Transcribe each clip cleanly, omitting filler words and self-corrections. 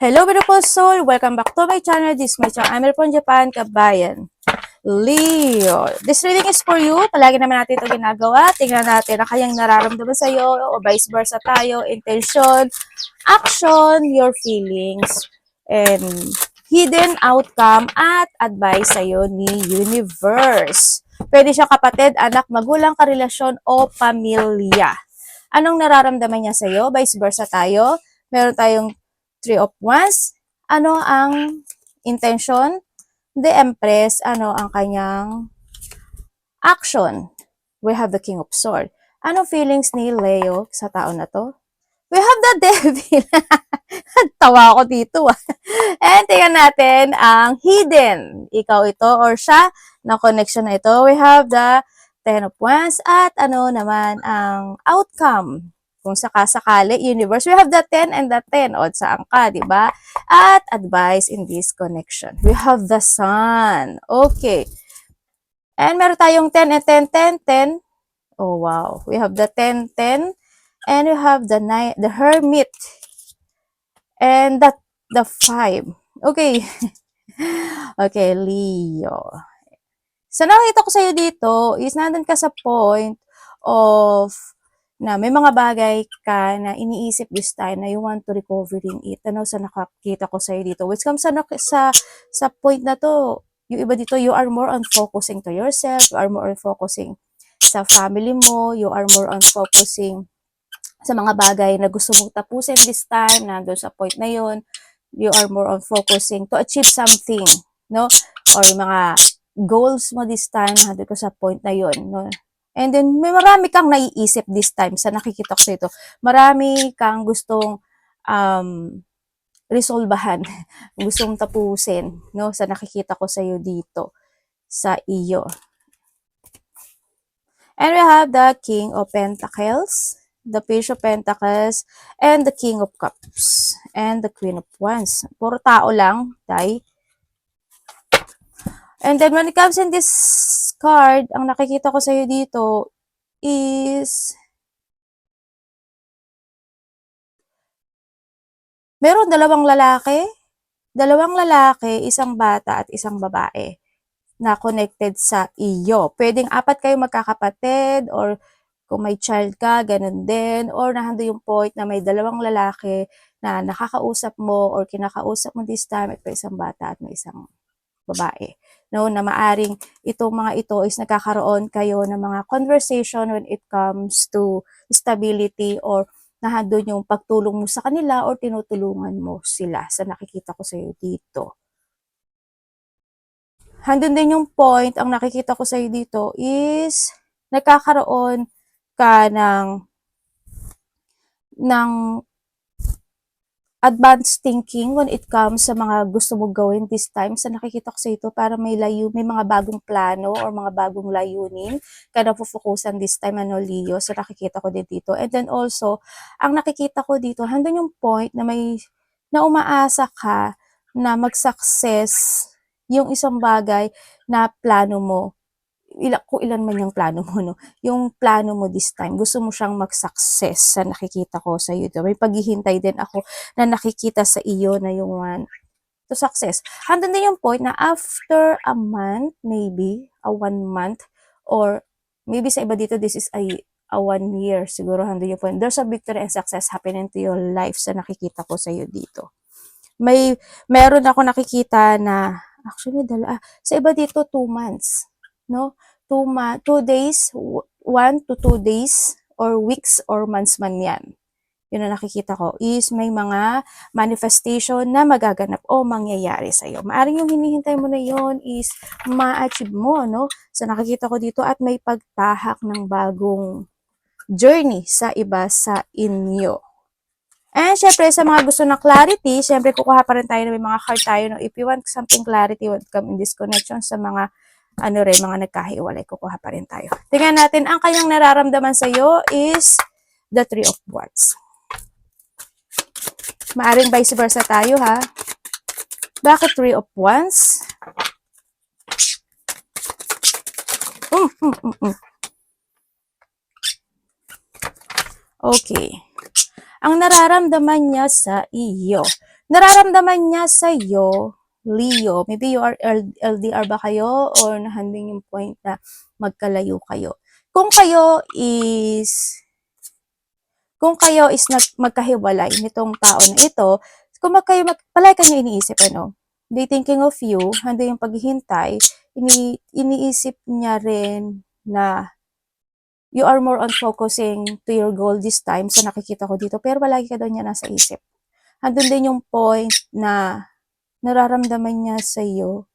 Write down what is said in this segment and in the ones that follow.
Hello beautiful soul! Welcome back to my channel. This is my channel. I'm from Japan, Kabayan. Leo. This reading is for you. Palagi naman natin ito ginagawa. Tingnan natin ang kanyang nararamdaman sa iyo o vice versa tayo. Intention, action, your feelings, and hidden outcome at advice sa iyo ni Universe. Pwede siya kapatid, anak, magulang, karelasyon o pamilya. Anong nararamdaman niya sa iyo? Vice versa tayo. Meron tayong Three of Wands. Ano ang intention? The Empress. Ano ang kanyang action? We have the King of Swords. Ano feelings ni Leo sa tao na to? We have the Devil. Tawa ako dito. And tingnan natin ang hidden. Ikaw ito or siya na connection na ito. We have the Ten of Wands at ano naman ang outcome. Kung sakasakali, universe, we have the 10 and the 10. Odd sa angka, di ba? At advice in this connection. We have the Sun. Okay. And meron tayong 10 and 10, 10, 10. Oh, wow. We have the 10, 10. And we have the Hermit. And the 5. Okay. Okay, Leo. So, nakita ko sa'yo dito is nandun ka sa point of na may mga bagay ka na iniisip this time na you want to recovering it. Ano sa nakakita ko sa'yo dito? Which comes sa point na to, yung iba dito, you are more on focusing to yourself, you are more on focusing sa family mo, you are more on focusing sa mga bagay na gusto mong tapusin this time, nandun sa point na yun, you are more on focusing to achieve something, no? Or mga goals mo this time, nandun ka sa point na yun, no? And then, may marami kang naiisip this time sa nakikita ko sa ito. Marami kang gustong resolbahan, gustong tapusin, no? Sa nakikita ko sa iyo dito, sa iyo. And we have the King of Pentacles, the Page of Pentacles, and the King of Cups, and the Queen of Wands. Puro tao lang, tay. And then when it comes in this card, ang nakikita ko sa iyo dito is meron dalawang lalaki, isang bata at isang babae na connected sa iyo. Pwedeng apat kayo magkakapatid or kung may child ka, ganun din. Or nahando yung point na may dalawang lalaki na nakakausap mo or kinakausap mo this time at may isang bata at may isang babae. No, na maaring itong mga ito is nagkakaroon kayo ng mga conversation when it comes to stability or nahando yung pagtulong mo sa kanila or tinutulungan mo sila sa nakikita ko sa iyo dito. Handun din yung point, ang nakikita ko sa iyo dito is nagkakaroon ka ng advanced thinking when it comes sa mga gusto mong gawin this time. Sa nakikita ko sa ito, para may mga bagong plano or mga bagong layunin ka na pufukusan this time, ano, Leo. So, nakikita ko din dito. And then also, ang nakikita ko dito, handun yung point na na umaasa ka na mag-success yung isang bagay na plano mo. Kung ilan man yung plano mo, no? Yung plano mo this time, gusto mo siyang mag-success sa nakikita ko sa iyo. May paghihintay din ako na nakikita sa iyo na yung one to success. Handun din yung point na after a month, maybe, a 1 month, or maybe sa iba dito, this is a 1 year, siguro handun yung point. There's a victory and success happening to your life sa nakikita ko sa iyo dito. Meron ako nakikita na, actually, sa iba dito, 2 months. No? 2 days, 1 to 2 days, or weeks, or months man yan. Yun na nakikita ko, is may mga manifestation na magaganap o mangyayari sa'yo. Maaring yung hinihintay mo na yon is ma-achieve mo, no? So, nakikita ko dito at may pagtahak ng bagong journey sa iba sa inyo. And syempre, sa mga gusto ng clarity, syempre kukuha pa rin tayo ng mga card tayo. No? If you want something clarity, when come in this connection sa mga mga nagkahiwalay, kukuha pa rin tayo. Tingnan natin, ang kanyang nararamdaman sa iyo is the Three of Wands. Maaring vice versa tayo, ha? Bakit Three of Wands? Okay. Ang nararamdaman niya sa iyo. Nararamdaman niya sa'yo, Leo, maybe you are LDR ba kayo or nahanding yung point na magkalayo kayo. Kung kayo is magkahiwalay nitong tao na ito, kung palagi kanya iniisip, they thinking of you, handa yung paghihintay, iniisip niya rin na you are more on focusing to your goal this time sa nakikita ko dito, pero palagi ka daw niya nasa isip. Andun din yung point na nararamdaman niya sa iyo.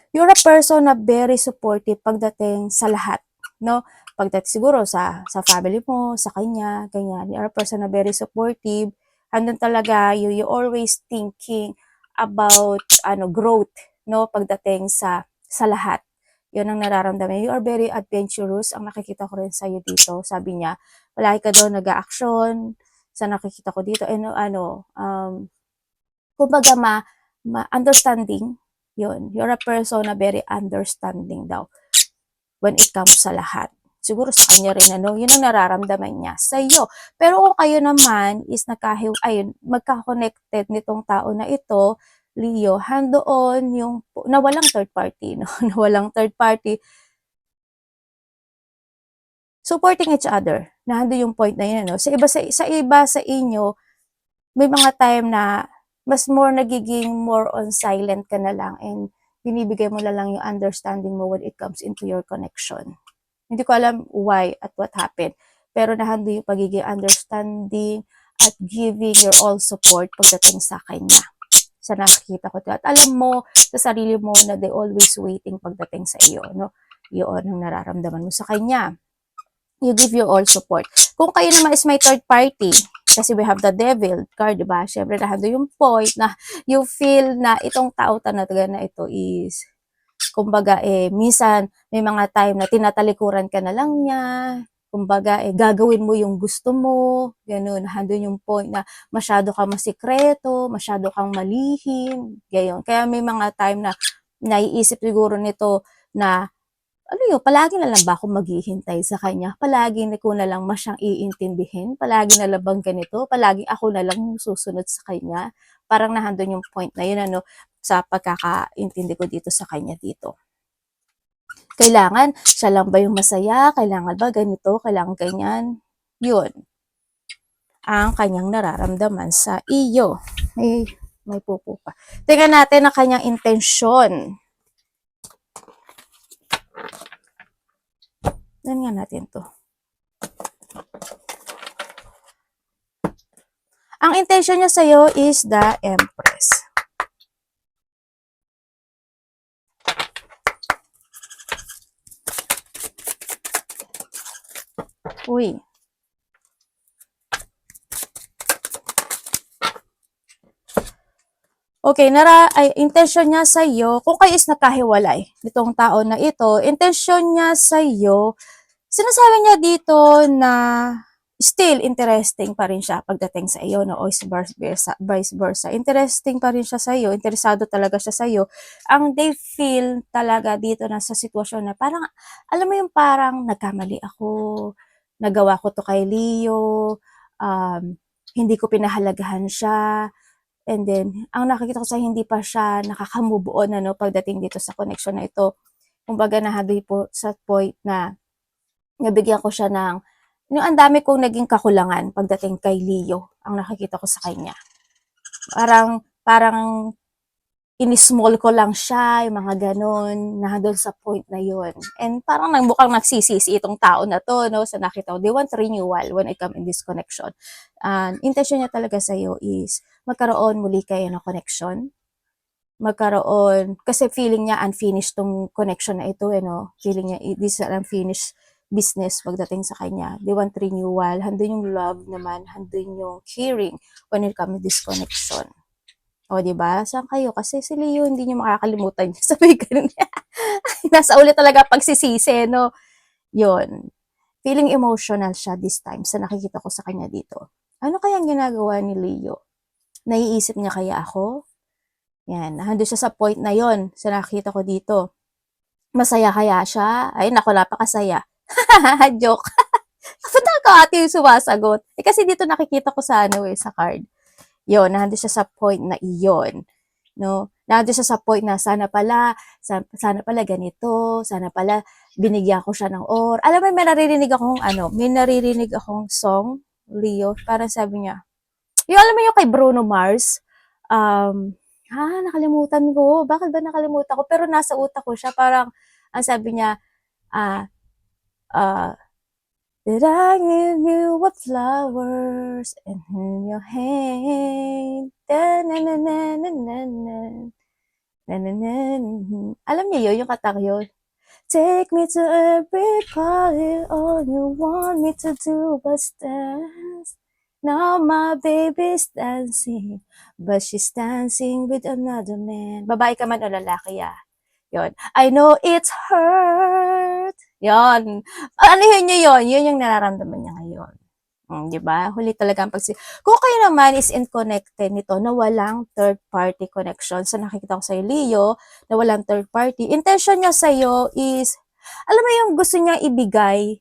You're a person na very supportive pagdating sa lahat, no? Pagdating siguro sa family mo, sa kanya, ganyan. You're a person na very supportive. Andun talaga, you always thinking about growth, no? Pagdating sa lahat. Yun ang nararamdaman. You are very adventurous. Ang nakikita ko rin sa iyo dito. Sabi niya, palagi ka daw nag-action sa nakikita ko dito. And kumbaga understanding. Yun. You're a person na very understanding daw when it comes sa lahat. Siguro sa kanya rin, yun ang nararamdaman niya sa iyo. Pero kung kayo naman is magka-connected nitong tao na ito, Leo, handoon yung, na walang third party, no? Na walang third party, supporting each other. Na hando yung point na yun, no? Sa iba sa inyo, may mga time na mas nagiging more on silent ka na lang and binibigay mo na lang yung understanding mo when it comes into your connection. Hindi ko alam why at what happened. Pero nahando yung pagiging understanding at giving your all support pagdating sa kanya. Sa nakikita ko. At alam mo sa sarili mo na they always waiting pagdating sa iyo. No? Yun ang nararamdaman mo sa kanya. You give your all support. Kung kayo naman is may third party, kasi we have the devil card, diba? Siyempre, nahando yung point na you feel na itong tao talaga na ito is, kumbaga, minsan, may mga time na tinatalikuran ka na lang niya, kumbaga, gagawin mo yung gusto mo, ganun, nahando yung point na masyado kang masikreto, masyado kang malihim, gayon. Kaya may mga time na naiisip siguro nito na palagi na lang ba ako maghihintay sa kanya? Palagi na ko na lang masyang iintindihin? Palagi na lang bang ganito? Palagi ako na lang susunod sa kanya? Parang nahandun yung point na yun, sa pagkakaintindi ko dito sa kanya dito. Kailangan, siya lang ba yung masaya? Kailangan ba ganito? Kailangan ganyan? Yun. Ang kanyang nararamdaman sa iyo. May pupo pa. Tingnan natin ang kanyang intensyon. Yan nga natin to. Ang intention niya sa'yo is the Empress. Uy. Okay, intention niya sa iyo, kung kayo is nakahiwalay, nitong tao na ito, intention niya sa iyo, sinasabi niya dito na still interesting pa rin siya pagdating sa iyo, no? O vice versa. Interesting pa rin siya sa iyo, interesado talaga siya sa iyo. Ang they feel talaga dito na sa sitwasyon na parang, alam mo yung parang nagkamali ako, nagawa ko to kay Leo, hindi ko pinahalagahan siya, and then, ang nakikita ko sa hindi pa siya nakaka-move on, pagdating dito sa connection na ito. Kumbaga, nahabi po sa point na nabigyan ko siya ng, ang dami kong naging kakulangan pagdating kay Leo, ang nakikita ko sa kanya. Parang in-small ko lang siya, yung mga ganon, nahadol sa point na yun. And parang mukhang nagsisisi itong tao na to, no? So nakita ko, they want renewal when it comes in this connection. Intention niya talaga sa'yo is, magkaroon muli kayo ng connection. Kasi feeling niya unfinished tong connection na ito, feeling niya, this is an unfinished business pagdating sa kanya. They want renewal, handun yung love naman, handun yung caring when it comes to this connection. O, diba? Saan kayo? Kasi si Leo, hindi nyo makakalimutan niya. Sabi ganun. Nasa ulit talaga pagsisisi, no? Yun. Feeling emotional siya this time sa nakikita ko sa kanya dito. Ano kayang ginagawa ni Leo? Naiisip niya kaya ako? Yan. Nandun siya sa point na yon sa nakikita ko dito. Masaya kaya siya? Ay, naku, napakasaya. Joke. Ba't ako ate yung sumasagot? Eh, kasi dito nakikita ko sa ano sa card. Yun, nandun siya sa point na iyon. No? Nandun siya sa point na sana pala ganito, sana pala binigyan ko siya ng alam mo, may naririnig akong song, Leo, parang sabi niya, yung alam mo yung kay Bruno Mars, nakalimutan ko, bakit ba nakalimutan ko, pero nasa utak ko siya, parang, ang sabi niya, ah, ah, did I give you what flowers and in your hand? Da-na-na-na-na-na-na. Na-na-na-na. Alam niyo yun, yung katang yun. Take me to every party, all you want me to do but dance. Now my baby's dancing, but she's dancing with another man. Babae ka man o lalaki Yon. I know it's hurt. Yon. Ano yun yun? Yun yung nararamdaman niya ngayon. Di ba? Huli talaga ang Kung kayo naman is connected nito na walang third party connection, so nakikita ko sa'yo, Leo, na walang third party, intention niya sa'yo is, alam mo yung gusto niya ibigay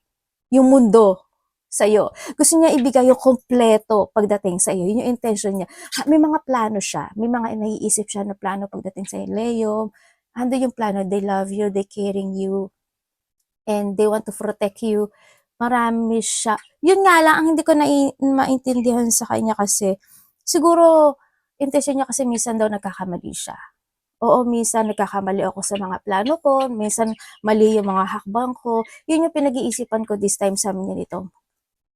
yung mundo sa'yo. Gusto niya ibigay yung kompleto pagdating sa'yo. Yun yung intention niya. May mga plano siya. May mga naiisip siya na plano pagdating sa'yo, Leo. Hando yung plano. They love you, they caring you, and they want to protect you. Marami siya. Yun nga lang, ang hindi ko maintindihan sa kanya kasi, siguro, intention niya kasi minsan daw nagkakamali siya. Oo, minsan nagkakamali ako sa mga plano ko, minsan mali yung mga hakbang ko. Yun yung pinag-iisipan ko this time sa niya nito.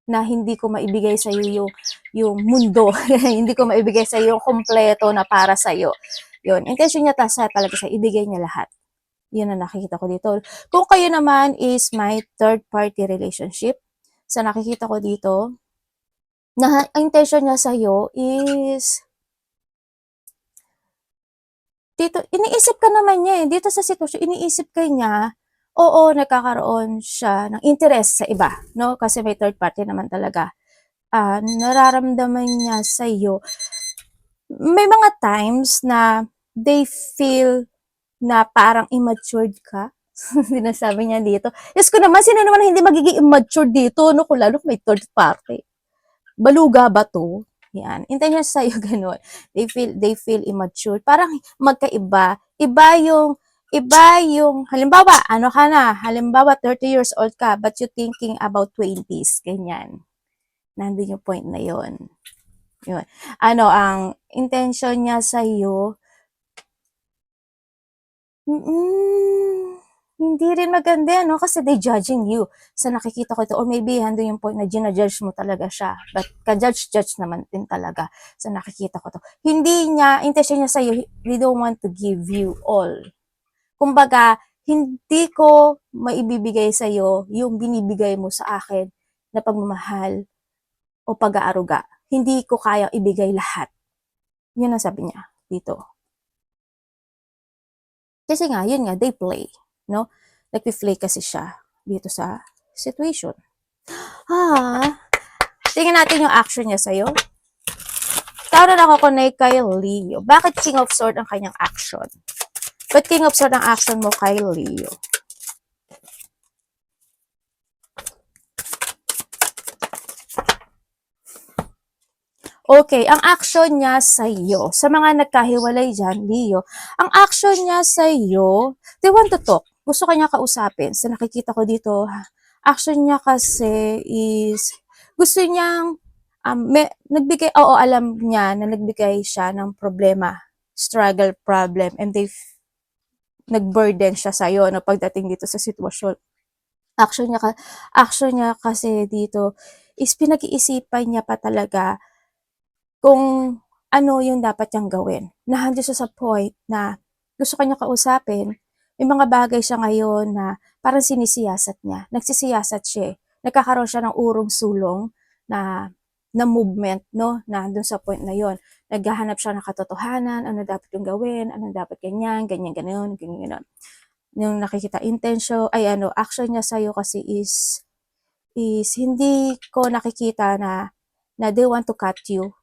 Na hindi ko maibigay sa iyo yung mundo. Hindi ko maibigay sa iyo yung kompleto na para sa iyo. Yun, intention niya talaga sa ibigay niya lahat. Yun ang nakikita ko dito. Kung kayo naman is my third party relationship, sa nakikita ko dito, na ang intention niya sa'yo is, dito, iniisip ka naman niya dito sa sitwasyon, iniisip ka niya, oo, nagkakaroon siya ng interest sa iba, no? Kasi may third party naman talaga. Nararamdaman niya sa'yo, may mga times na they feel na parang immature ka. Sinasabi niya dito. Yes ko naman, sino naman hindi magiging immature dito, no? Kung lalo may third party. Baluga ba to? Yan. Intay niya sa'yo ganun. They feel immature. Parang magkaiba. Iba yung, halimbawa, ano ka na? Halimbawa, 30 years old ka, but you thinking about 20s. Ganyan. Nandun yung point na yon. Yun. Ang intention niya sa'yo, hindi rin maganda, no? Kasi they judging you. Sa nakikita ko ito, or maybe hando yung point na ginajudge mo talaga siya. But ka-judge naman din talaga. Sa nakikita ko to. Hindi niya, intention niya sa'yo, they don't want to give you all. Kumbaga, hindi ko maibibigay sa'yo yung binibigay mo sa akin na pagmamahal o pag-aaruga. Hindi ko kaya ibigay lahat. Yun ang sabi niya dito. Kasi nga, yun nga, they play, no? Nagpi-play kasi siya dito sa situation. Tingnan natin yung action niya sa'yo. Ikaw na nakakonect kay Leo. Bakit King of Swords ang kanyang action? Ba't King of Swords ang action mo kay Leo? Okay, ang action niya sa iyo, sa mga nagkahiwalay dyan, Leo, ang action niya sa iyo, they want to talk. Gusto kanya kausapin. Sa nakikita ko dito, action niya kasi is, gusto niyang, alam niya na nagbigay siya ng problema, struggle, problem, and nag-burden siya sa iyo no, pagdating dito sa sitwasyon. Action niya kasi dito is pinag-iisipan niya pa talaga kung ano yung dapat niyang gawin. Nahando siya sa point na gusto kanya kausapin, may mga bagay siya ngayon na parang sinisiyasat niya. Nagsisiyasat siya. Nagkakaroon siya ng urong-sulong na movement, no? Na dun sa point na yon. Naghahanap siya ng katotohanan, ano dapat yung gawin, ano dapat ganyan, ganyan. Yung nakikita intention, action niya sa'yo kasi is hindi ko nakikita na they want to cut you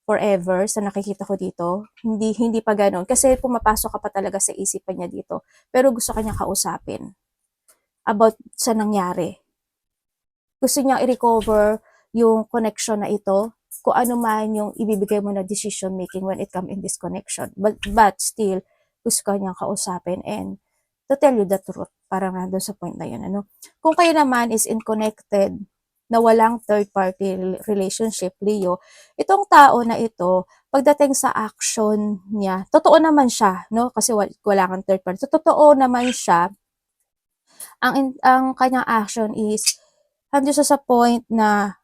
forever sa nakikita ko dito. Hindi pa ganoon kasi pumapasok ka pa talaga sa isipan niya dito. Pero gusto kanya kausapin about sa nangyari. gusto niyang i-recover yung connection na ito, kung ano man yung ibibigay mo na decision making when it comes in this connection. But still, gusto ka niyang kausapin and to tell you the truth. Parang nandun sa point na yun. Ano? Kung kayo naman is in connected, na walang third-party relationship, Leo, itong tao na ito, pagdating sa action niya, totoo naman siya, no? Kasi wala kang third party. So, totoo naman siya. Ang kanyang action is, hanggang sa point na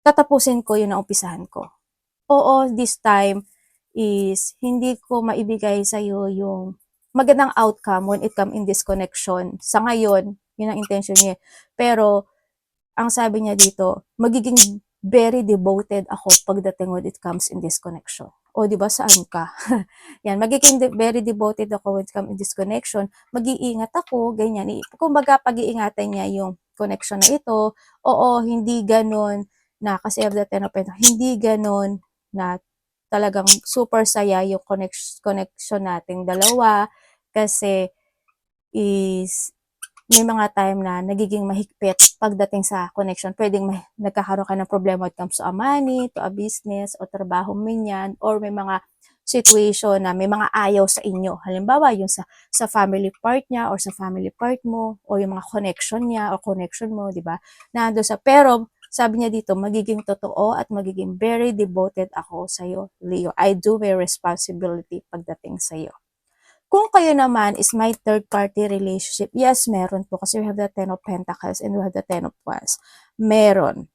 tatapusin ko yung naumpisahan ko. Oo, this time is hindi ko maibigay sa'yo yung magandang outcome when it come in this connection. Sa ngayon, yun ang intention niya. Pero, ang sabi niya dito, magiging very devoted ako pagdating when it comes in this connection. O, di ba, saan ka? Yan, magiging very devoted ako when it comes in this connection. Mag-iingat ako, ganyan. Kumbaga, pag-iingatan niya yung connection na ito. Oo, hindi ganon na, kasi of the Ten of Pentacles, hindi ganon na talagang super saya yung connection nating dalawa. Kasi, is may mga time na nagiging mahigpit pagdating sa connection. Pwedeng nagkakaroon ka ng problema when it comes to a money, to a business, o trabaho man yan, or may mga situation na may mga ayaw sa inyo. Halimbawa, yung sa family part niya, or sa family part mo, or yung mga connection niya, or connection mo, di ba? Nando sa, pero, sabi niya dito, magiging totoo at magiging very devoted ako sa'yo, Leo. I do my responsibility pagdating sa'yo. Kung kayo naman is my third-party relationship, yes, meron po. Kasi we have the Ten of Pentacles and we have the Ten of Wands. Meron.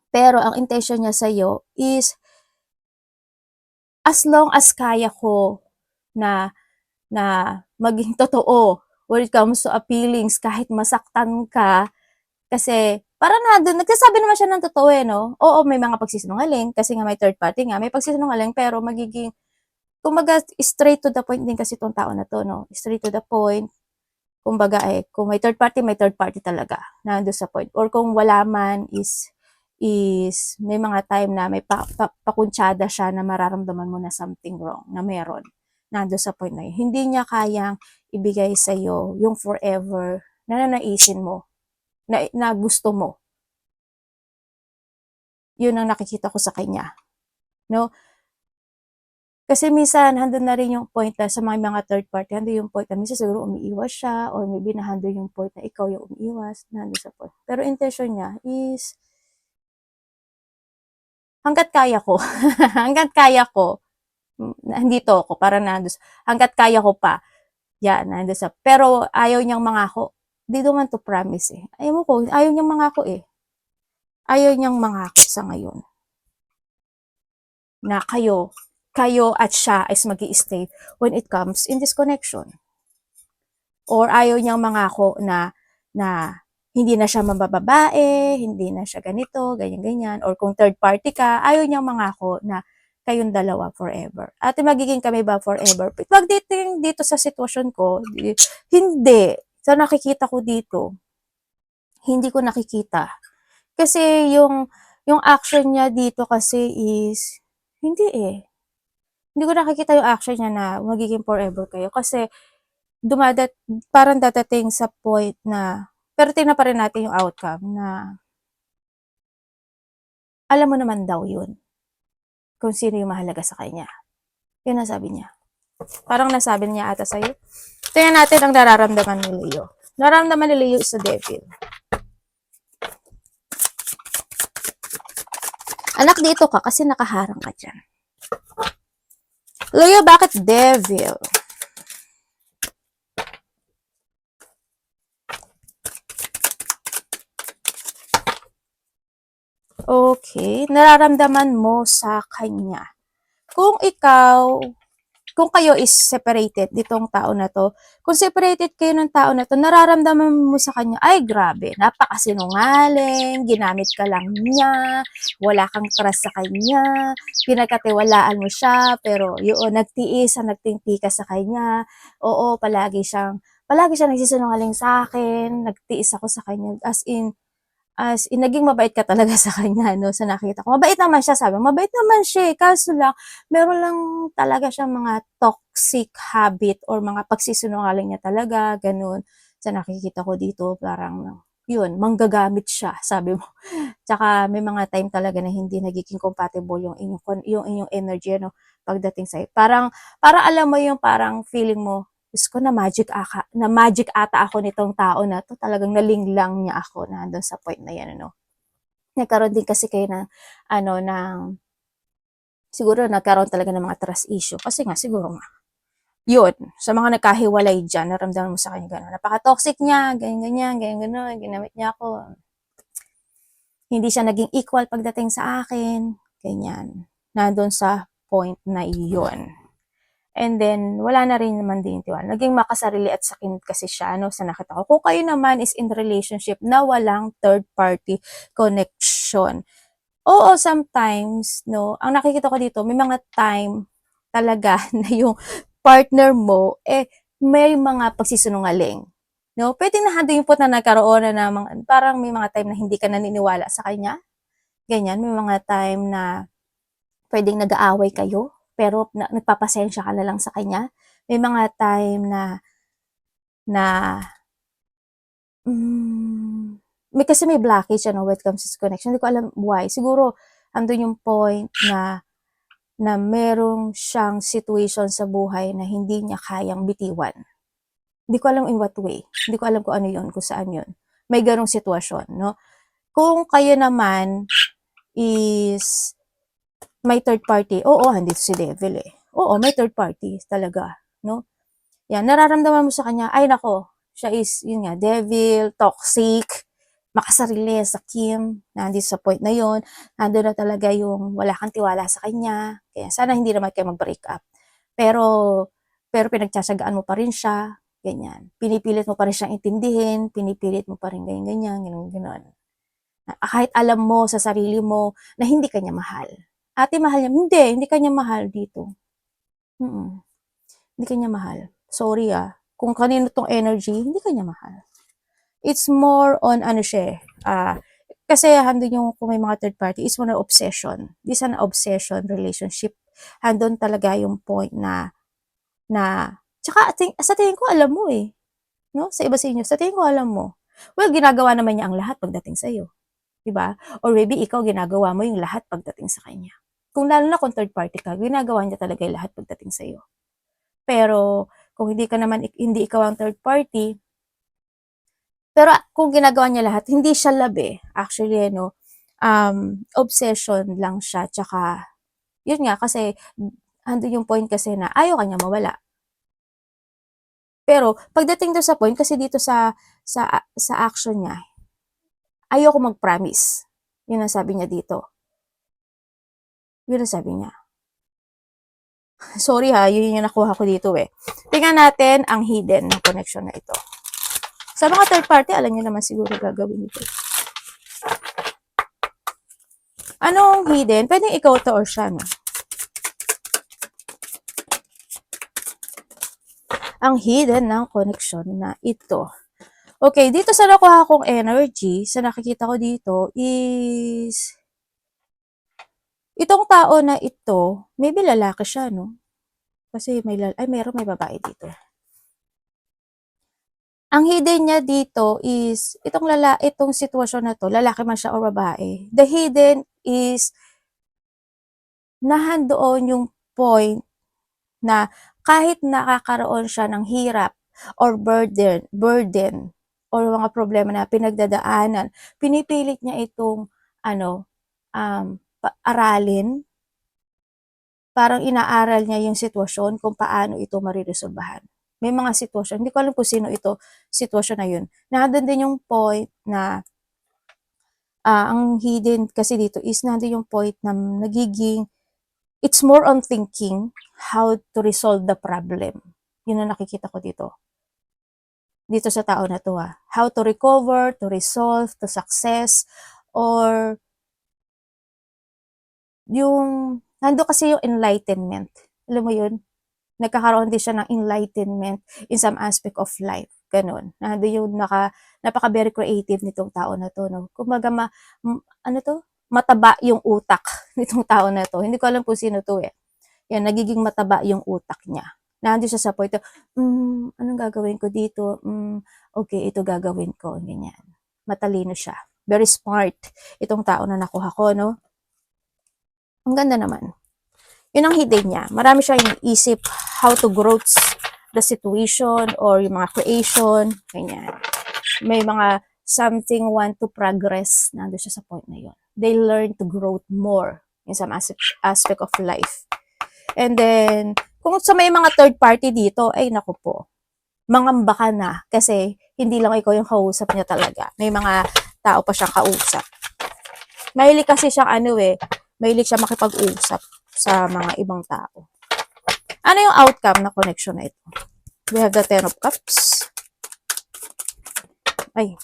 Pero ang intention niya sa'yo is, as long as kaya ko na maging totoo when it comes to feelings, kahit masaktan ka, kasi parang nagsasabi naman siya ng totoo no? Oo, may mga pagsisinungaling, kasi nga may third party nga, may pagsisinungaling, pero magiging kumbaga, straight to the point din kasi itong tao na to, no? Straight to the point. Kumbaga, kung may third party talaga. Nandun sa point. Or kung wala man is may mga time na may pakuntsada siya na mararamdaman mo na something wrong, na meron. Nandun sa point na yun. Hindi niya kayang ibigay sa'yo yung forever na nanaisin mo, na gusto mo. Yun ang nakikita ko sa kanya. No? Kasi minsan, handun na rin yung point na sa mga third party, handun yung point na minsan siguro umiiwas siya, or maybe nahandun yung point na ikaw yung umiiwas, nandun sa point. Pero intention niya is, hanggat kaya ko, hanggat kaya ko, nandito ako, para nandun, hanggat kaya ko pa, yan, nandun sa, pero ayaw niyang mangako, di naman to promise eh. Ayaw niyang mangako eh. Ayaw niyang mangako sa ngayon. Na kayo at siya is magi-stay when it comes in this connection. Or ayaw niyang mangako na hindi na siya mabababae, hindi na siya ganito, ganyan-ganyan. Or kung third party ka, ayaw niyang mangako na kayong dalawa forever. At magiging kami ba forever? Pagdating dito sa sitwasyon ko, hindi. Sa nakikita ko dito, hindi ko nakikita. Kasi yung action niya dito kasi is, hindi eh. Hindi ko nakikita yung action niya na magiging forever kayo. Kasi, parang dadating sa point na, pero tingnan pa rin natin yung outcome na, alam mo naman daw yun. Kung sino yung mahalaga sa kanya. Yun ang sabi niya. Parang nasabi niya ata sa'yo. Tingnan natin ang nararamdaman ni Leo. Nararamdaman ni Leo is the devil. Anak, dito ka kasi nakaharang ka dyan. Leo, bakit devil? Okay, nararamdaman mo sa kanya. Kung kayo is separated, ditong tao na to, kung separated kayo ng tao na to, nararamdaman mo sa kanya, ay grabe, napakasinungaling, ginamit ka lang niya, wala kang trust sa kanya, pinagkatiwalaan mo siya, pero yun, nagtimpi ka sa kanya, oo, palagi siyang nagsisinungaling sa akin, nagtiis ako sa kanya, as in, naging mabait ka talaga sa kanya, no, sa nakita ko. Mabait naman siya, sabi, mabait naman siya, kaso lang, meron lang talaga siya mga toxic habit or mga pagsisinungaling niya talaga, ganun. Sa nakikita ko dito, parang, yun, manggagamit siya, sabi mo. Tsaka may mga time talaga na hindi nagiging compatible yung inyong energy, ano, pagdating sa'yo. Parang alam mo yung parang feeling mo, Diyos ko, na magic ata ako nitong tao na to. Talagang nalinglang niya ako na doon sa point na yan, ano. Nagkaroon din kasi kayo ng, ano, siguro nagkaroon talaga ng mga trust issue. Kasi nga, siguro nga, yun, sa mga nagkahiwalay dyan, naramdaman mo sa kanya gano'n. Napaka-toxic niya, ganyan, ganyan, ginamit niya ako. Hindi siya naging equal pagdating sa akin, ganyan. Nandun sa point na iyon. And then, wala na rin naman din tiwala. Naging makasarili at sakin kasi siya, no, sa nakita ko. Kung kayo naman is in relationship na walang third party connection. Oo, sometimes, no, ang nakikita ko dito, may mga time talaga na yung partner mo, may mga pagsisinungaling. No? Pwede na handing po na nagkaroon na mga, parang may mga time na hindi ka naniniwala sa kanya. Ganyan, may mga time na pwedeng nag-aaway kayo, pero nagpapasensya ka na lang sa kanya. May mga time na kasi may blockage, ano, when it comes to connection. Hindi ko alam why. Siguro, andun yung point na merong siyang situation sa buhay na hindi niya kayang bitiwan. Hindi ko alam in what way. Hindi ko alam kung ano yun, kung saan yun. May ganong sitwasyon, no? Kung kayo naman is may third party, oo, andito si Devil eh. Oo, may third party talaga, no? Yan, nararamdaman mo sa kanya, ay nako, siya is, yun nga, devil, toxic, makasarili sa Kim, nandito sa point na yun, nandun na talaga yung wala kang tiwala sa kanya, kaya sana hindi naman kayo mag-break up. Pero pinagtsatsagaan mo pa rin siya, ganyan. Pinipilit mo pa rin siyang intindihin, pinipilit mo pa rin ganyan, ganyan. Kahit alam mo sa sarili mo na hindi kanya mahal. Ate, mahal niya. Hindi kanya mahal dito. Hindi kanya mahal. Sorry kung kanino tong energy, hindi kanya mahal. It's more on ano siya kasi handun yung kung may mga third party, it's more on obsession. This is an obsession relationship. Handun talaga yung point tsaka sa tingin ko alam mo no? Sa iba sa inyo, sa tingin ko alam mo. Well, ginagawa naman niya ang lahat pagdating sa iyo. 'Di ba? Or maybe ikaw ginagawa mo yung lahat pagdating sa kanya. Kung lalo na kung third party ka, ginagawa niya talaga yung lahat pagdating sa iyo. Pero kung hindi ikaw ang third party, pero kung ginagawa niya lahat, hindi siya love Actually, obsession lang siya. Tsaka, yun nga, kasi, andun yung point kasi na ayaw kanya mawala. Pero, pagdating doon sa point, kasi dito sa action niya, ayaw ko mag-promise. Yun ang sabi niya dito. Yun ang sabi niya. Sorry yun yung nakuha ko dito Tingnan natin ang hidden na connection na ito. Sa mga third party, alam niyo naman siguro gagawin ito. Anong hidden? Pwedeng ikaw to or siya, no? Ang hidden ng connection na ito. Okay, dito sa nakuha kong energy, sa nakikita ko dito is itong tao na ito, maybe lalaki siya, no? Kasi meron may babae dito. Ang hidden niya dito is itong sitwasyon na to, lalaki man siya o babae. The hidden is nahandoon yung point na kahit nakakaroon siya ng hirap or burden or mga problema na pinagdadaanan, pinipilit niya itong aralin. Parang inaaral niya yung sitwasyon kung paano ito mariresolbahan. May mga sitwasyon, hindi ko alam kung sino ito, sitwasyon na yun. Nandun din yung point na ang hidden kasi dito is nandun yung point na it's more on thinking how to resolve the problem. Yun ang nakikita ko dito. Dito sa tao na to How to recover, to resolve, to success, or nando kasi yung enlightenment. Alam mo yun? Nagkakaroon din siya ng enlightenment in some aspect of life. Ganun. Nando yung napaka very creative nitong tao na to, no? Kumbaga mataba yung utak nitong tao na to. Hindi ko alam kung sino to Yan, nagiging mataba yung utak niya. Nandun siya sa point, anong gagawin ko dito? Okay, ito gagawin ko. Ganyan. matalino siya. Very smart itong tao na nakuha ko, no? Ang ganda naman. Yun ang hidden niya. Marami siyang iniisip how to grow the situation or yung mga creation, ganyan. May mga something want to progress, nandun siya sa point na yun. They learn to grow more in some aspect of life. And then, kung sa may mga third party dito, ay naku po, mangamba ka na kasi hindi lang ikaw yung kausap niya talaga. May mga tao pa siyang kausap. Mahilig kasi siyang mahilig siya makipag-usap sa mga ibang tao. Ano yung outcome na connection na ito? We have the Ten of Cups. Ay.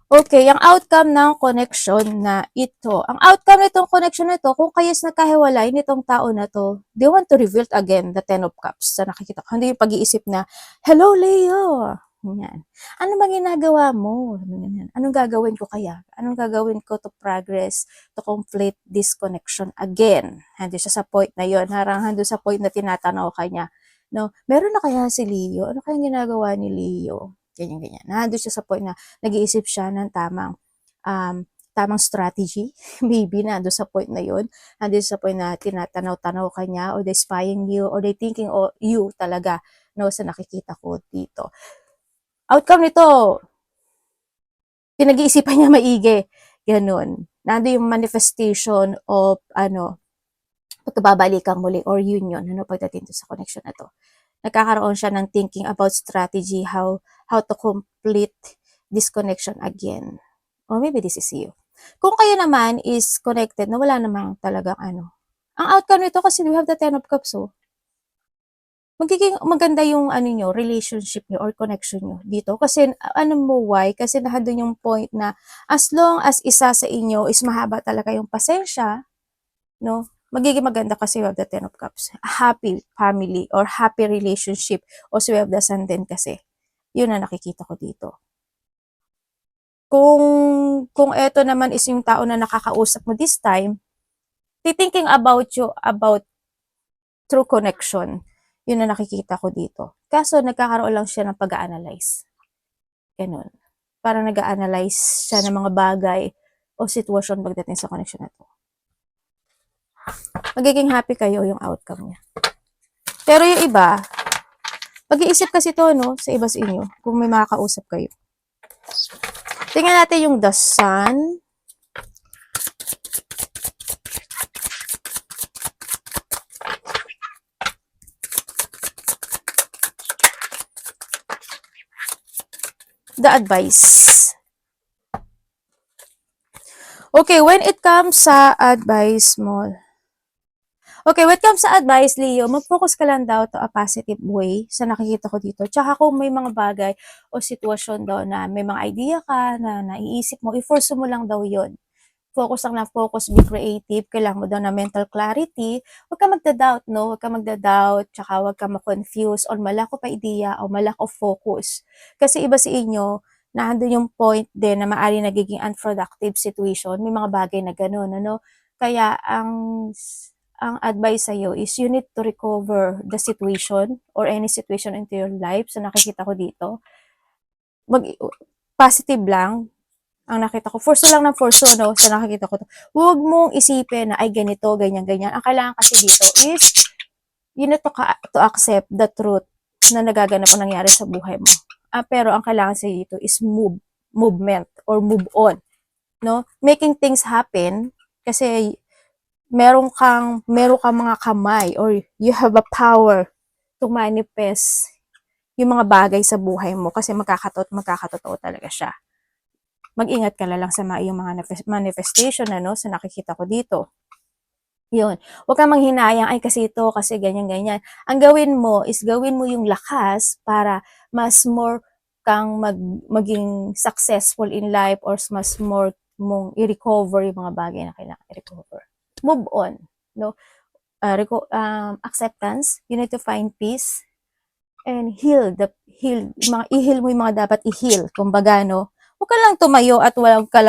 Okay, ang outcome ng connection na ito. Ang outcome nitong connection na ito, kung kayas nagkahiwalay nitong tao na to, they want to reveal again the Ten of Cups sa nakikita ko. Hindi yung pag-iisip na, hello, Leo! Yan. Ano bang ginagawa mo? Anong gagawin ko kaya? Anong gagawin ko to progress, to complete this connection again? Hando siya sa point na yon, harang hando sa point na tinatanaw ka niya. No? Meron na kaya si Leo? Ano kaya ginagawa ni Leo? Ganyan. Nandun siya sa point na nag-iisip siya ng tamang strategy. Maybe nandun sa point na yun. Nandun sa point na tinatanaw-tanaw ka niya or they spying you or they thinking of you talaga, no, sa nakikita ko dito. Outcome nito, pinag-iisipan niya maigi. Ganun. Nandun yung manifestation of, pagkababalikan muli or union, pagdating sa connection na to. Nagkakaroon siya ng thinking about strategy, how to complete this connection again. Or maybe this is you. Kung kayo naman is connected na wala namang talagang Ang outcome nito kasi we have the Ten of Cups, magiging maganda yung relationship nyo or connection nyo dito. Kasi why? Kasi nandun yung point na as long as isa sa inyo is mahaba talaga yung pasensya, no? Magiging maganda kasi we have the Ten of Cups. A happy family or happy relationship. O we have the Sun din kasi. Yun na nakikita ko dito. Kung eto naman is yung tao na nakakausap mo this time, thinking about you, about true connection. Yun na nakikita ko dito. Kaso nagkakaroon lang siya ng pag-a-analyze. Ganun. Parang nag-a-analyze siya ng mga bagay o sitwasyon pagdating sa connection na to. Magiging happy kayo yung outcome niya. Pero yung iba, pag-iisip kasi to, sa iba sa inyo, kung may makakausap kayo. Tingnan natin yung the Sun. The advice. Okay, when it comes sa advice mo, okay, when it comes sa advice, Leo, mag-focus ka lang daw to a positive way sa nakikita ko dito. Tsaka kung may mga bagay o sitwasyon daw na may mga idea ka na naiisip mo, i-force mo lang daw yon. Focus lang na focus, be creative, kailangan mo daw na mental clarity, huwag ka magda-doubt, no? Huwag ka magda-doubt, tsaka huwag ka ma-confuse or malack of idea o malack of focus. Kasi iba sa inyo, naandun yung point din na maaari nagiging unproductive situation, may mga bagay na gano'n, Kaya ang advice sa'yo is you need to recover the situation or any situation into your life. So nakikita ko dito, positive lang, ang nakita ko, force lang ng force, sa nakikita ko to. Huwag mong isipin na, ay, ganito, ganyan. Ang kailangan kasi dito is, you need to accept the truth na nagaganap o nangyari sa buhay mo. Pero ang kailangan sa dito is movement, or move on. No? Making things happen, kasi meron kang mga kamay, or you have a power to manifest yung mga bagay sa buhay mo, kasi magkakatotoo talaga siya. Mag-ingat ka lang sa iyong mga manifestation sa nakikita ko dito. Yun. Huwag kang manghinayang, ay kasi ito, kasi ganyan. Ang gawin mo is gawin mo yung lakas para mas more kang maging successful in life or mas more mong i-recover yung mga bagay na kailangan i-recover. Move on. No? Acceptance. You need to find peace and heal. I-heal mo yung mga dapat i-heal. Kumbaga, huwag ka lang tumayo at wag ka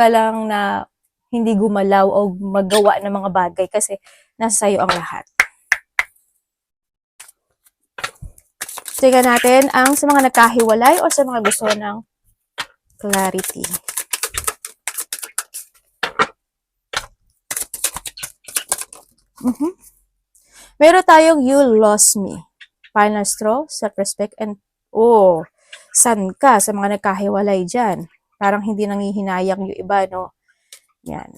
lang na hindi gumalaw o magawa ng mga bagay kasi nasa sayo ang lahat. tingnan natin ang sa mga nagkahiwalay o sa mga gusto ng clarity. Meron tayong you lost me. Final straw, self-respect, and san ka sa mga nagkahiwalay dyan. Parang hindi nangihinayang yung iba, no? Yan.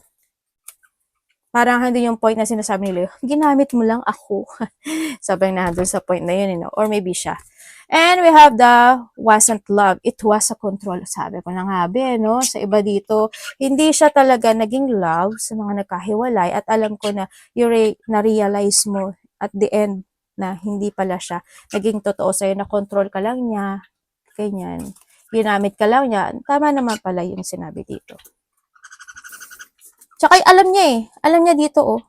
Parang hindi yung point na sinasabi nila, ginamit mo lang ako. Sabay na doon sa point na yun, you know? Or maybe siya. And we have the wasn't love. It was a control. Sabi ko na nga, no? Sa iba dito, hindi siya talaga naging love sa mga nagkahiwalay. At alam ko na na-realize mo at the end na hindi pala siya naging totoo sa'yo, na control ka lang niya. Ganyan. Ginamit ka lang niya. Tama naman pala yung sinabi dito. Tsaka alam niya eh. Alam niya dito oh.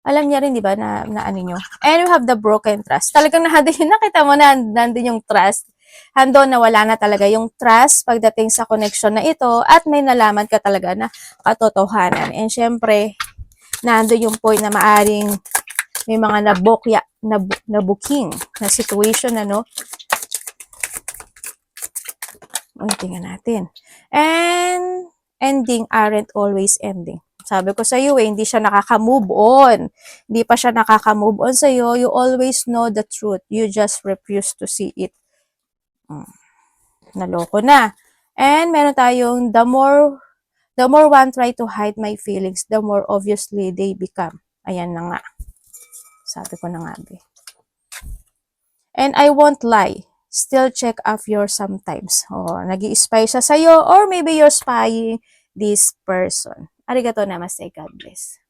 Alam niya rin, di ba, na ano nyo. And we have the broken trust. Talagang nakita mo na nandun yung trust. Hando na wala na talaga yung trust pagdating sa connection na ito at may nalaman ka talaga na katotohanan. And syempre, nandun yung point na maaring may mga nabuking na situation, ano. Tingnan natin. And ending aren't always ending. Sabi ko sa iyo hindi siya nakaka-move on. Hindi pa siya nakaka-move on sa iyo. You always know the truth. You just refuse to see it. Naloko na. And meron tayong the more one try to hide my feelings, the more obviously they become. Ayan na nga. Sabi ko na nga, be. And I won't lie. Still check off your sometimes. Nag-i-spy siya sa'yo or maybe you're spying this person. Arigato namaste. God bless.